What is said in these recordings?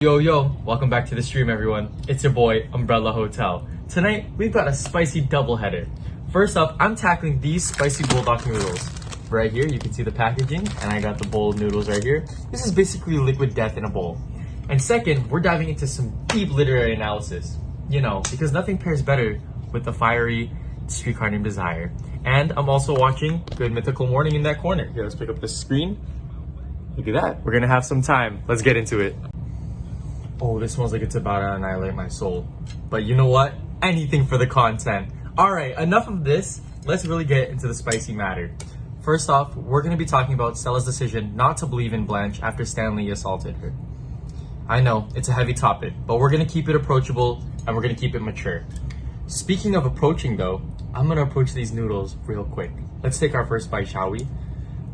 Yo, welcome back to the stream, everyone. It's your boy, Umbrella Hotel. Tonight, we've got a spicy doubleheader. First up, I'm tackling these spicy bulldog noodles. Right here, you can see the packaging, and I got the bowl of noodles right here. This is basically liquid death in a bowl. And second, we're diving into some deep literary analysis. You know, because nothing pairs better with the fiery Streetcar Named Desire. And I'm also watching Good Mythical Morning in that corner. Here, let's pick up the screen. Look at that. We're gonna have some time. Let's get into it. Oh, this smells like it's about to annihilate my soul. But you know what? Anything for the content. Alright, enough of this. Let's really get into the spicy matter. First off, we're going to be talking about Stella's decision not to believe in Blanche after Stanley assaulted her. I know, it's a heavy topic, but we're going to keep it approachable and we're going to keep it mature. Speaking of approaching though, I'm going to approach these noodles real quick. Let's take our first bite, shall we?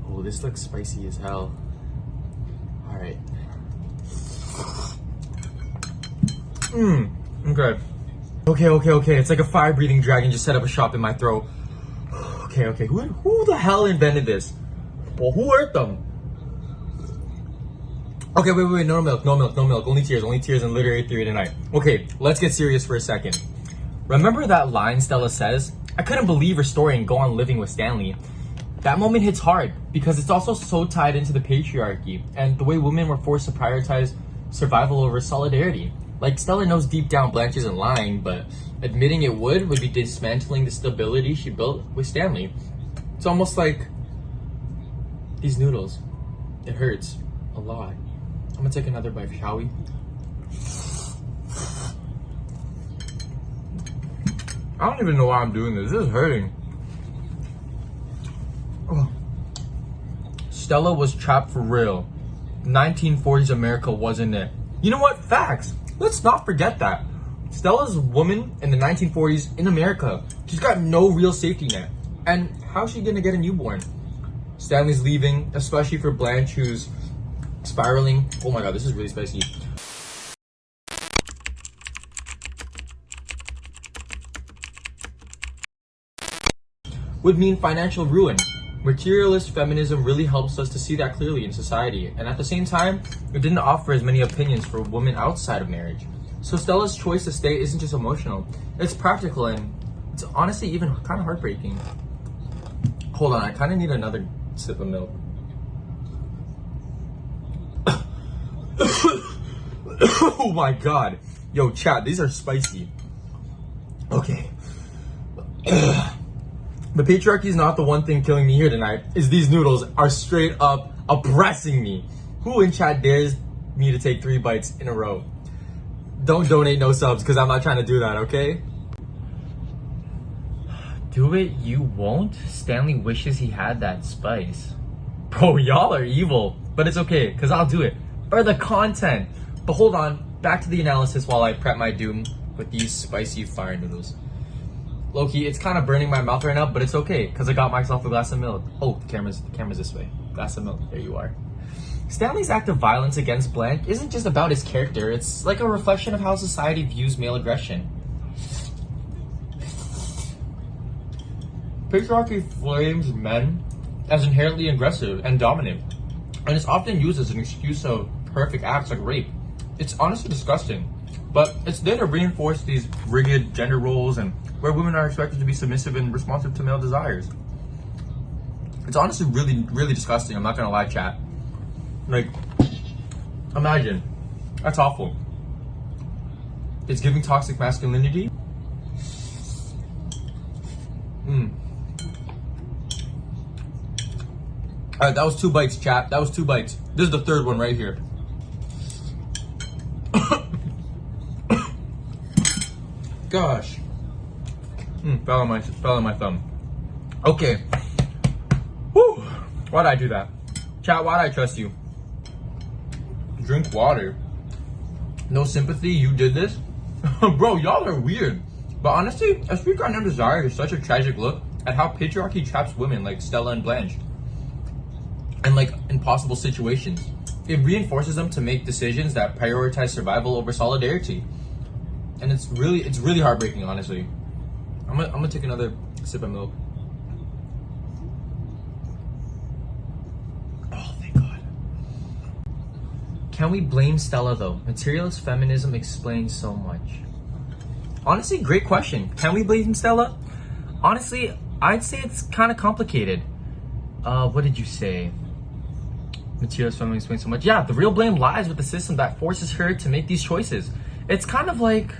Oh, this looks spicy as hell. Alright. Okay. It's like a fire-breathing dragon just set up a shop in my throat. Okay. Who the hell invented this? Well, who hurt them? Okay, wait. No milk. Only tears and literary theory tonight. Okay, let's get serious for a second. Remember that line Stella says? I couldn't believe her story and go on living with Stanley. That moment hits hard because it's also so tied into the patriarchy and the way women were forced to prioritize survival over solidarity. Like, Stella knows deep down Blanche isn't lying, but admitting it would be dismantling the stability she built with Stanley. It's almost like these noodles. It hurts a lot. I'm gonna take another bite, shall we? I don't even know why I'm doing this. This is hurting. Oh. Stella was trapped for real. 1940s America wasn't it. You know what? Facts. Let's not forget that. Stella's a woman in the 1940s in America. She's got no real safety net. And how's she gonna get a newborn? Stanley's leaving, especially for Blanche, who's spiraling. Oh my god, this is really spicy. Would mean financial ruin. Materialist feminism really helps us to see that clearly in society, and at the same time, it didn't offer as many opinions for women outside of marriage. So Stella's choice to stay isn't just emotional, it's practical, and it's honestly even kind of heartbreaking. Hold on, I kind of need another sip of milk. Oh my god. Yo, chat, these are spicy. Okay. The patriarchy is not the one thing killing me here tonight, is these noodles are straight up oppressing me. Who in chat dares me to take 3 bites in a row? Don't donate no subs, because I'm not trying to do that, okay? Do it, you won't? Stanley wishes he had that spice. Bro, y'all are evil. But it's okay, because I'll do it. For the content. But hold on, back to the analysis while I prep my doom with these spicy fire noodles. Low-key, it's kind of burning my mouth right now, but it's okay, because I got myself a glass of milk. Oh, the camera's this way. Glass of milk, there you are. Stanley's act of violence against Blanche isn't just about his character, it's like a reflection of how society views male aggression. Patriarchy frames men as inherently aggressive and dominant, and it's often used as an excuse of horrific acts like rape. It's honestly disgusting, but it's there to reinforce these rigid gender roles and where women are expected to be submissive and responsive to male desires. It's honestly really disgusting, I'm not gonna lie, chat. Like, imagine, that's awful. It's giving toxic masculinity. Alright, that was 2 bites, chat. That was 2 bites. This is the 3rd one right here. Gosh. Fell on my thumb. Okay. Whew. Why'd I do that? Chat, why'd I trust you? Drink water. No sympathy, you did this? Bro, y'all are weird. But honestly, A Streetcar Named Desire is such a tragic look at how patriarchy traps women like Stella and Blanche. And like impossible situations. It reinforces them to make decisions that prioritize survival over solidarity. And it's really heartbreaking, honestly. I'm gonna take another sip of milk. Can we blame Stella though? Materialist feminism explains so much. Honestly, great question. Can we blame Stella? Honestly, I'd say it's kind of complicated. What did you say? Materialist feminism explains so much. Yeah, the real blame lies with the system that forces her to make these choices. It's kind of like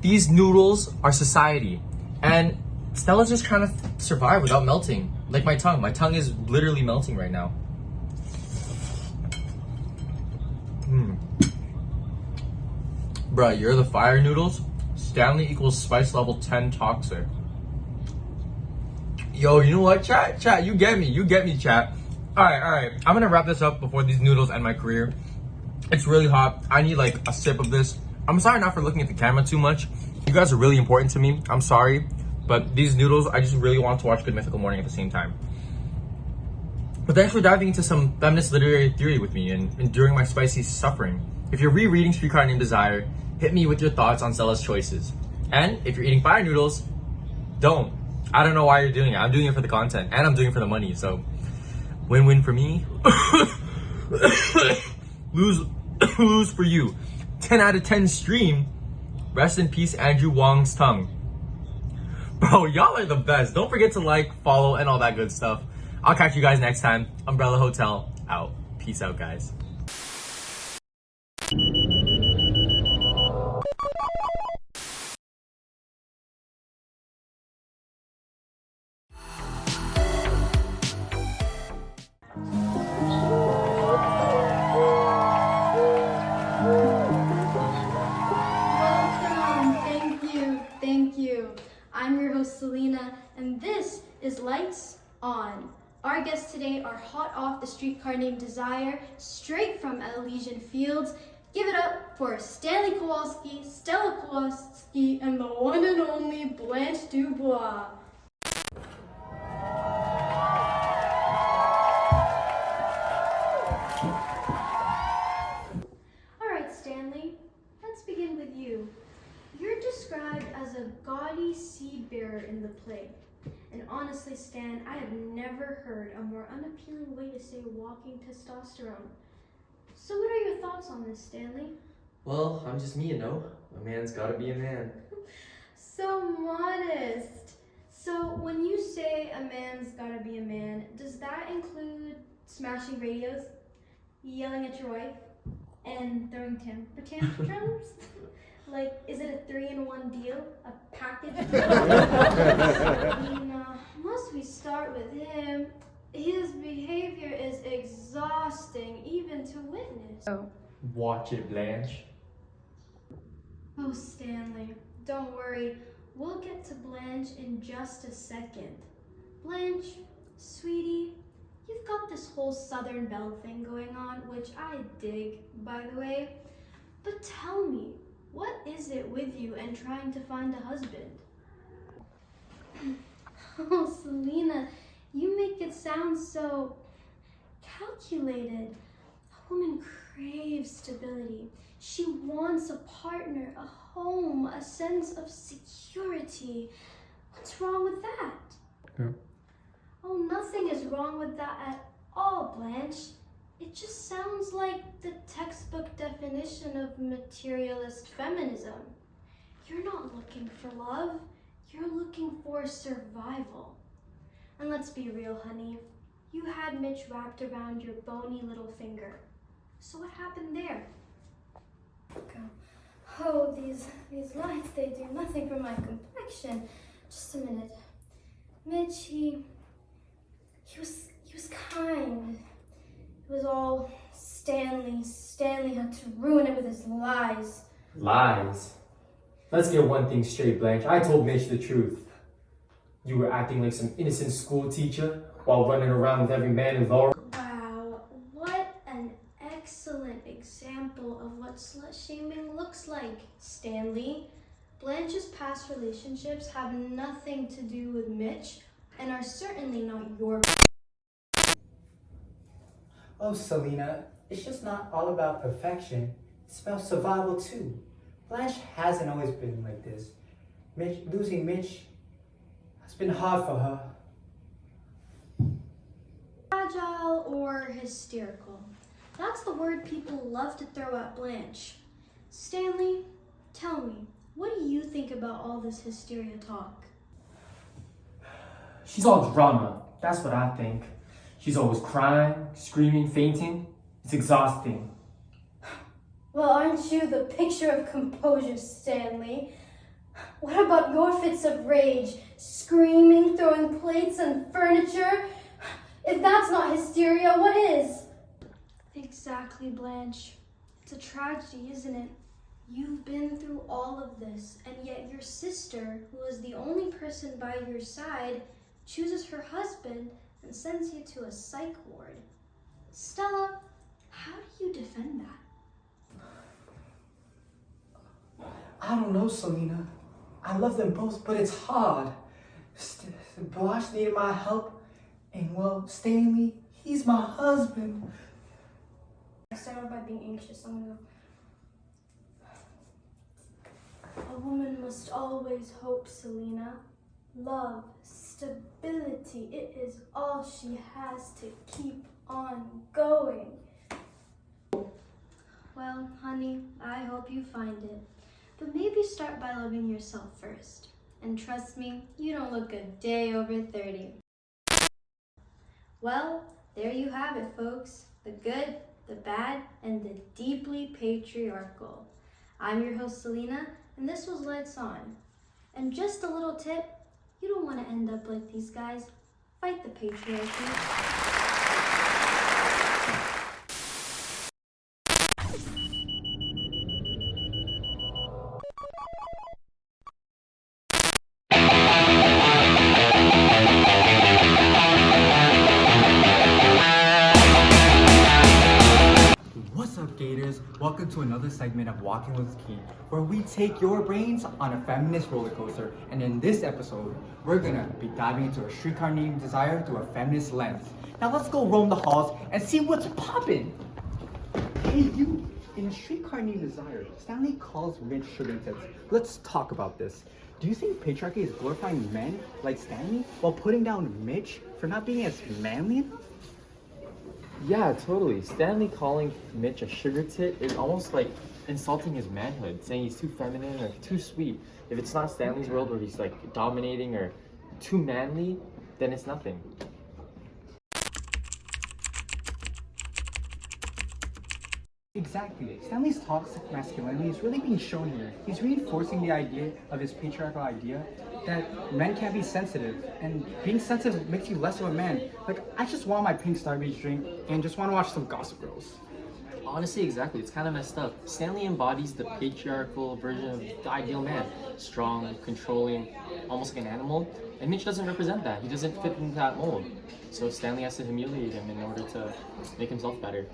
these noodles are society, and Stella's just trying to survive without melting. Like my tongue. My tongue is literally melting right now. Bruh, you're the fire noodles? Stanley equals spice level 10 toxic. Yo, you know what, chat, you get me, chat. Alright, I'm gonna wrap this up before these noodles end my career. It's really hot. I need like a sip of this. I'm sorry not for looking at the camera too much. You guys are really important to me. I'm sorry. But these noodles, I just really want to watch Good Mythical Morning at the same time. But thanks for diving into some feminist literary theory with me and enduring my spicy suffering. If you're rereading Streetcar Named Desire, hit me with your thoughts on Stella's choices. And if you're eating fire noodles, don't. I don't know why you're doing it. I'm doing it for the content and I'm doing it for the money. So win-win for me. lose for you. 10 out of 10 stream. Rest in peace, Andrew Wong's tongue. Bro, y'all are the best. Don't forget to like, follow, and all that good stuff. I'll catch you guys next time. Umbrella Hotel out. Peace out, guys. Thank you. I'm your host, Selena, and this is Lights On. Our guests today are hot off the Streetcar Named Desire, straight from Elysian Fields. Give it up for Stanley Kowalski, Stella Kowalski, and the one and only Blanche Dubois. All right, Stanley, let's begin with you. You're described as a gaudy seed bearer in the play. And honestly, Stan, I have never heard a more unappealing way to say walking testosterone. So what are your thoughts on this, Stanley? Well, I'm just me, you know. A man's gotta be a man. So modest. So when you say a man's gotta be a man, does that include smashing radios, yelling at your wife, and throwing temper tantrums? Like, is it a 3-in-1 deal? A package? I mean, must we start with him? His behavior is exhausting, even to witness. Oh. Watch it, Blanche. Oh, Stanley, don't worry. We'll get to Blanche in just a second. Blanche, sweetie, you've got this whole Southern Belle thing going on, which I dig, by the way. But tell me, what is it with you and trying to find a husband? Oh, Selena, you make it sound so calculated. A woman craves stability. She wants a partner, a home, a sense of security. What's wrong with that? Yeah. Oh, nothing is wrong with that at all, Blanche. It just sounds like the textbook definition of materialist feminism. You're not looking for love, you're looking for survival. And let's be real, honey. You had Mitch wrapped around your bony little finger. So what happened there? Oh, these lights, they do nothing for my complexion. Just a minute. Mitch, he was kind. It was all Stanley. Stanley had to ruin it with his lies. Lies? Let's get one thing straight, Blanche. I told Mitch the truth. You were acting like some innocent school teacher while running around with every man involved. Wow, what an excellent example of what slut-shaming looks like, Stanley. Blanche's past relationships have nothing to do with Mitch and are certainly not your. Oh, Selena, it's just not all about perfection. It's about survival too. Blanche hasn't always been like this. Losing Mitch has been hard for her. Fragile or hysterical. That's the word people love to throw at Blanche. Stanley, tell me, what do you think about all this hysteria talk? She's all drama. That's what I think. She's always crying, screaming, fainting. It's exhausting. Well, aren't you the picture of composure, Stanley? What about your fits of rage? Screaming, throwing plates and furniture? If that's not hysteria, what is? Exactly, Blanche. It's a tragedy, isn't it? You've been through all of this, and yet your sister, who is the only person by your side, chooses her husband and sends you to a psych ward. Stella, how do you defend that? I don't know, Selena. I love them both, but it's hard. Blanche needed my help, and well, Stanley, he's my husband. I start off by being anxious. I'm gonna go. A woman must always hope, Selena. Love, stability, it is all she has to keep on going. Well, honey, I hope you find it. But maybe start by loving yourself first. And trust me, you don't look a day over 30. Well, there you have it, folks. The good, the bad, and the deeply patriarchal. I'm your host, Selena, and this was Lights On. And just a little tip, you don't want to end up like these guys. Fight the patriarchy. What's up, Gators? Welcome to another segment of Walking with Key, where we take your brains on a feminist roller coaster. And in this episode, we're gonna be diving into a streetcar named Desire through a feminist lens. Now let's go roam the halls and see what's poppin'. Hey, you! In a streetcar named Desire, Stanley calls Mitch sugar tits. Let's talk about this. Do you think patriarchy is glorifying men like Stanley while putting down Mitch for not being as manly? Yeah, totally. Stanley calling Mitch a sugar tit is almost like insulting his manhood, saying he's too feminine or too sweet. If it's not Stanley's world where he's like dominating or too manly, then it's nothing. Exactly. Stanley's toxic masculinity is really being shown here. He's reinforcing the idea of his patriarchal idea that men can't be sensitive, and being sensitive makes you less of a man. Like, I just want my pink Starbucks drink and just want to watch some Gossip Girls. Honestly, exactly. It's kind of messed up. Stanley embodies the patriarchal version of the ideal man. Strong, controlling, almost like an animal. And Mitch doesn't represent that. He doesn't fit into that mold. So Stanley has to humiliate him in order to make himself better.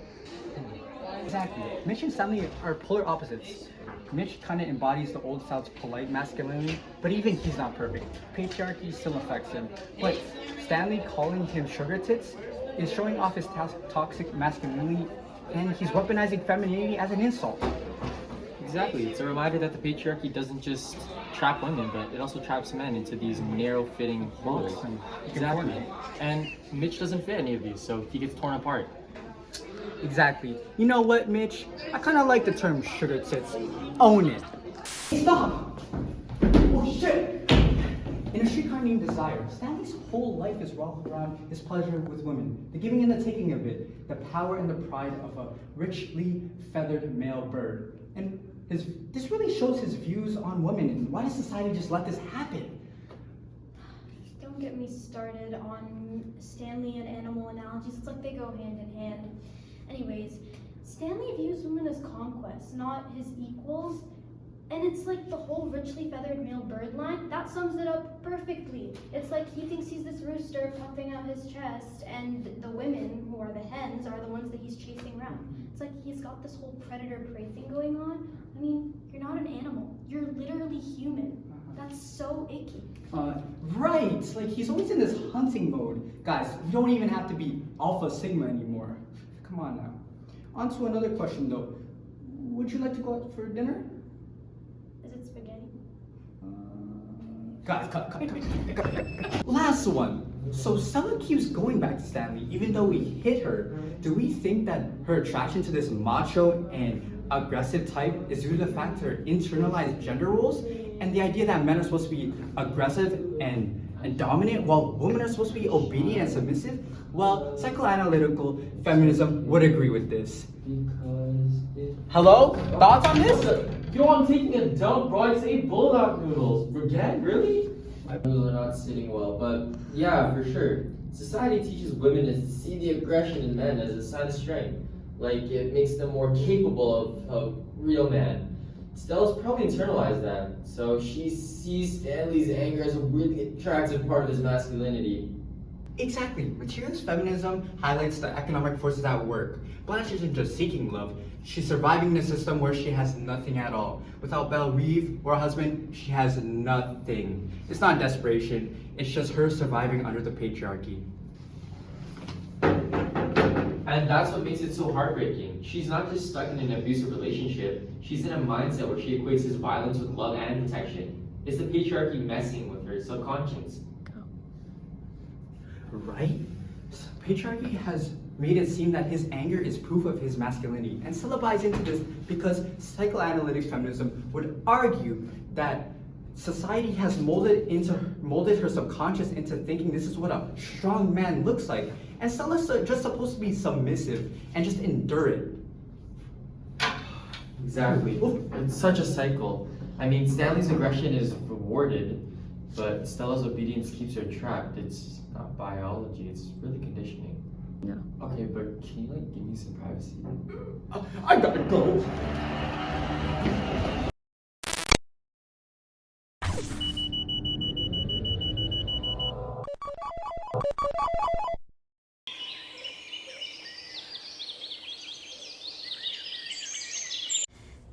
Exactly. Mitch and Stanley are polar opposites. Mitch kind of embodies the old South's polite masculinity, but even he's not perfect. Patriarchy still affects him. But Stanley calling him sugar tits is showing off his toxic masculinity, and he's weaponizing femininity as an insult. Exactly. It's a reminder that the patriarchy doesn't just trap women, but it also traps men into these narrow-fitting molds. Exactly. And Mitch doesn't fit any of these, so he gets torn apart. Exactly. You know what, Mitch? I kind of like the term sugar tits. Own it. Stop! Oh shit! In a streetcar named Desire, Stanley's whole life is revolved around his pleasure with women, the giving and the taking of it, the power and the pride of a richly feathered male bird. And this really shows his views on women, and why does society just let this happen? Don't get me started on Stanley and animal analogies. It's like they go hand in hand. Anyways, Stanley views women as conquests, not his equals. And it's like the whole richly feathered male bird line, that sums it up perfectly. It's like he thinks he's this rooster puffing out his chest, and the women, who are the hens, are the ones that he's chasing around. It's like he's got this whole predator-prey thing going on. I mean, you're not an animal. You're literally human. That's so icky. Right. Like, he's always in this hunting mode. Guys, you don't even have to be Alpha Sigma anymore. Come on now. On to another question, though. Would you like to go out for dinner? Is it spaghetti? Guys, cut. Last one. So Stella keeps going back to Stanley even though we hit her. Do we think that her attraction to this macho and aggressive type is due to the fact her internalized gender roles and the idea that men are supposed to be aggressive and dominant while women are supposed to be obedient and submissive? Well, psychoanalytical feminism would agree with this. Hello? Thoughts on this? Yo, I'm taking a dump, bro. I just ate bulldog noodles. Again? Really? My noodles are not sitting well, but yeah, for sure. Society teaches women to see the aggression in men as a sign of strength. Like, it makes them more capable of a real man. Stella's probably internalized that, so she sees Stanley's anger as a really attractive part of his masculinity. Exactly. Materialist feminism highlights the economic forces at work. Blanche isn't just seeking love, she's surviving in a system where she has nothing at all. Without Belle Reeve or a husband, she has nothing. It's not desperation, it's just her surviving under the patriarchy. And that's what makes it so heartbreaking. She's not just stuck in an abusive relationship, she's in a mindset where she equates his violence with love and protection. It's the patriarchy messing with her subconscious. Right? Patriarchy has made it seem that his anger is proof of his masculinity. And Stella buys into this because psychoanalytic feminism would argue that society has molded her subconscious into thinking this is what a strong man looks like. And Stella's just supposed to be submissive and just endure it. Exactly. It's such a cycle. I mean, Stanley's aggression is rewarded, but Stella's obedience keeps her trapped. It's not biology, it's really conditioning. No. Okay, but can you give me some privacy? I gotta go.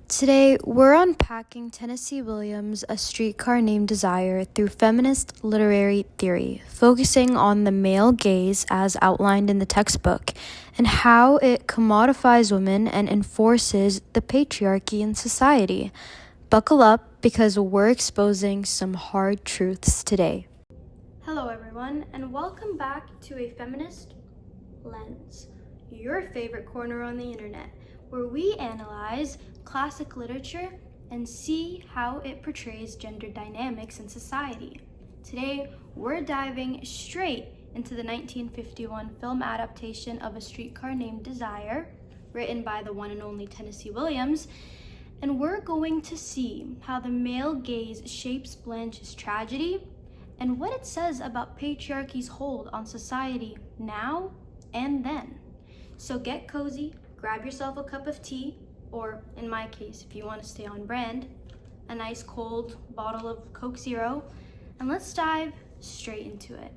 Today, we're unpacking Tennesse Williams' A Streetcar Named Desire through feminist literary theory, focusing on the male gaze as outlined in the textbook and how it commodifies women and enforces the patriarchy in society. Buckle up because we're exposing some hard truths today. Hello, everyone, and welcome back to A Feminist Lens, your favorite corner on the internet, where we analyze classic literature and see how it portrays gender dynamics in society. Today, we're diving straight into the 1951 film adaptation of A Streetcar Named Desire, written by the one and only Tennesse Williams, and we're going to see how the male gaze shapes Blanche's tragedy and what it says about patriarchy's hold on society now and then. So get cozy, grab yourself a cup of tea, or in my case, if you want to stay on brand, a nice cold bottle of Coke Zero, and let's dive straight into it.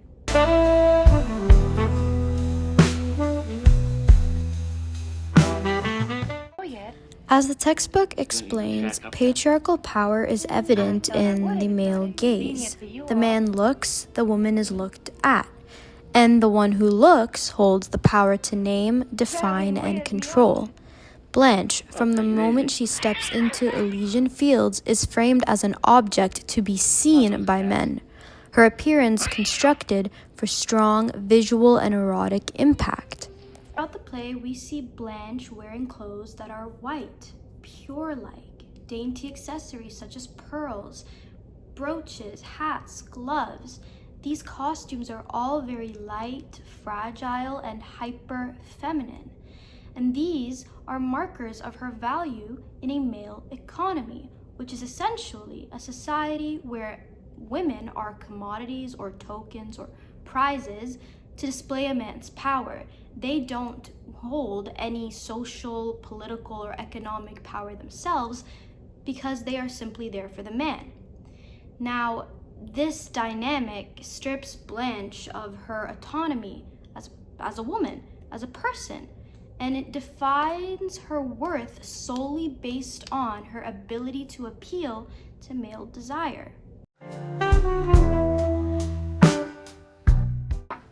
As the textbook explains, patriarchal power is evident in the male gaze. The man looks, the woman is looked at, and the one who looks holds the power to name, define, and control. Blanche, from the moment she steps into Elysian Fields, is framed as an object to be seen by men, her appearance constructed for strong visual and erotic impact. Throughout the play, we see Blanche wearing clothes that are white, pure-like, dainty accessories such as pearls, brooches, hats, gloves. These costumes are all very light, fragile, and hyper-feminine. And these are markers of her value in a male economy, which is essentially a society where women are commodities or tokens or prizes to display a man's power. They don't hold any social, political, or economic power themselves because they are simply there for the man. Now, this dynamic strips Blanche of her autonomy as a woman, as a person, and it defines her worth solely based on her ability to appeal to male desire.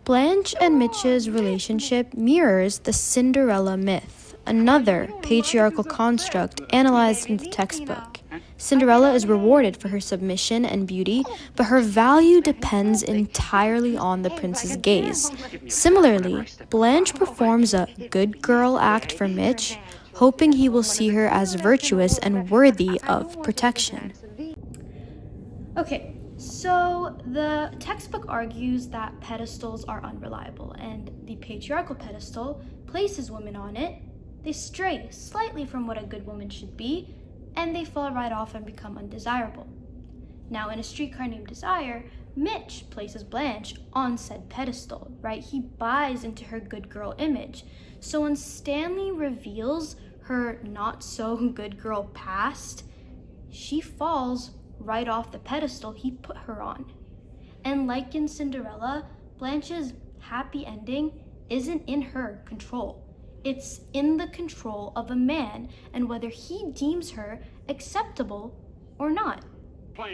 Blanche and Mitch's relationship mirrors the Cinderella myth, another patriarchal construct analyzed in the textbook. Cinderella is rewarded for her submission and beauty, but her value depends entirely on the prince's gaze. Similarly, Blanche performs a good girl act for Mitch, hoping he will see her as virtuous and worthy of protection. Okay, so the textbook argues that pedestals are unreliable, and the patriarchal pedestal places women on it. They stray slightly from what a good woman should be, and they fall right off and become undesirable. Now, in A Streetcar Named Desire, Mitch places Blanche on said pedestal, right? He buys into her good girl image. So when Stanley reveals her not so good girl past, she falls right off the pedestal he put her on. And like in Cinderella, Blanche's happy ending isn't in her control. It's in the control of a man and whether he deems her acceptable or not.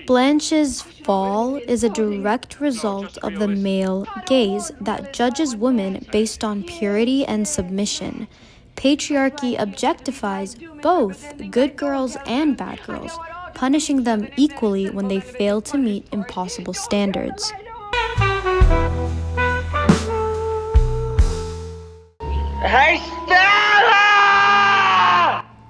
Blanche's fall is a direct result of the male gaze that judges women based on purity and submission. Patriarchy objectifies both good girls and bad girls, punishing them equally when they fail to meet impossible standards. Hey, Stella!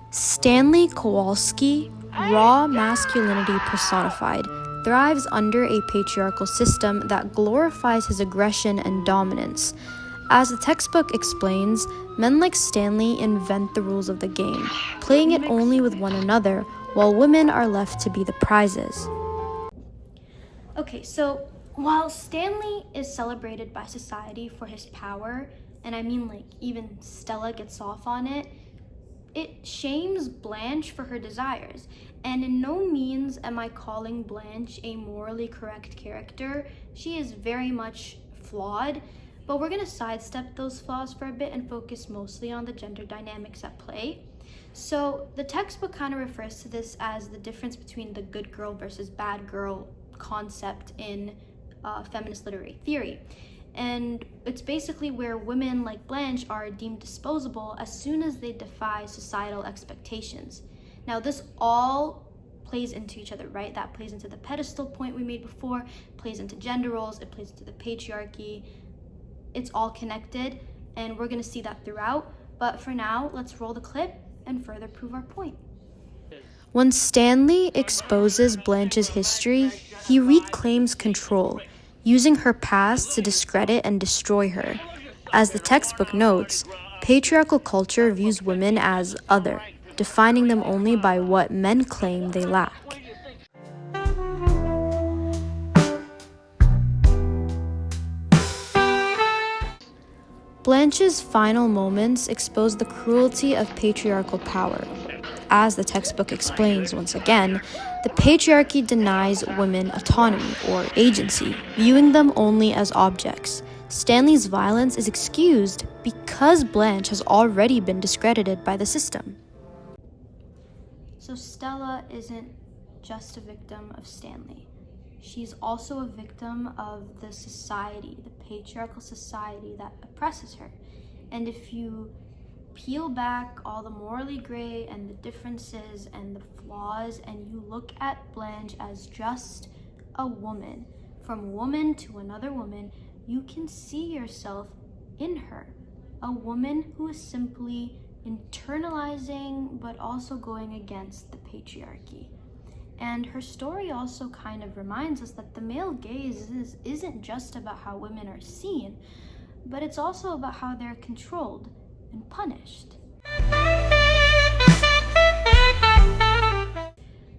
Stanley Kowalski, raw masculinity personified, thrives under a patriarchal system that glorifies his aggression and dominance. As the textbook explains, men like Stanley invent the rules of the game, playing it only with one another, while women are left to be the prizes. Okay, so while Stanley is celebrated by society for his power, and I mean like even Stella gets off on it, it shames Blanche for her desires. And in no means am I calling Blanche a morally correct character. She is very much flawed, but we're going to sidestep those flaws for a bit and focus mostly on the gender dynamics at play. So the textbook kind of refers to this as the difference between the good girl versus bad girl concept in feminist literary theory. And it's basically where women like Blanche are deemed disposable as soon as they defy societal expectations. Now, this all plays into each other, right? That plays into the pedestal point we made before, plays into gender roles, it plays into the patriarchy. It's all connected, and we're gonna see that throughout. But for now, let's roll the clip and further prove our point. When Stanley exposes Blanche's history, he reclaims control, using her past to discredit and destroy her. As the textbook notes, patriarchal culture views women as other, defining them only by what men claim they lack. Blanche's final moments expose the cruelty of patriarchal power. As the textbook explains once again, the patriarchy denies women autonomy or agency, viewing them only as objects. Stanley's violence is excused because Blanche has already been discredited by the system. So Stella isn't just a victim of Stanley. She's also a victim of the society, the patriarchal society that oppresses her. And if you peel back all the morally gray and the differences and the flaws, and you look at Blanche as just a woman, from woman to another woman, you can see yourself in her. A woman who is simply internalizing but also going against the patriarchy. And her story also kind of reminds us that the male gaze isn't just about how women are seen, but it's also about how they're controlled and punished.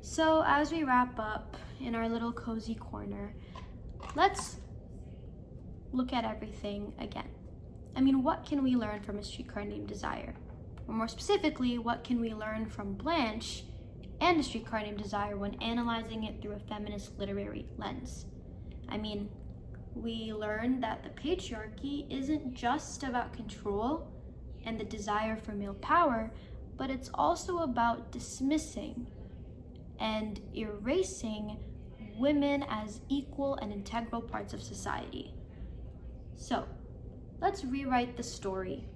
So as we wrap up in our little cozy corner, let's look at everything again. I mean, what can we learn from A Streetcar Named Desire? Or more specifically, what can we learn from Blanche and A Streetcar Named Desire when analyzing it through a feminist literary lens? I mean, we learn that the patriarchy isn't just about control and the desire for male power, but it's also about dismissing and erasing women as equal and integral parts of society. So, let's rewrite the story.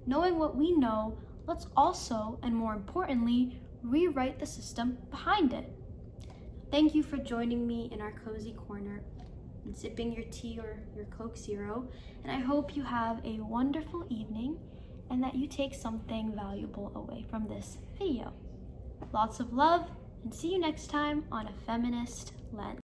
Knowing what we know, let's also, and more importantly, rewrite the system behind it. Thank you for joining me in our cozy corner, sipping your tea or your Coke Zero, and I hope you have a wonderful evening and that you take something valuable away from this video. Lots of love, and see you next time on A Feminist Lens.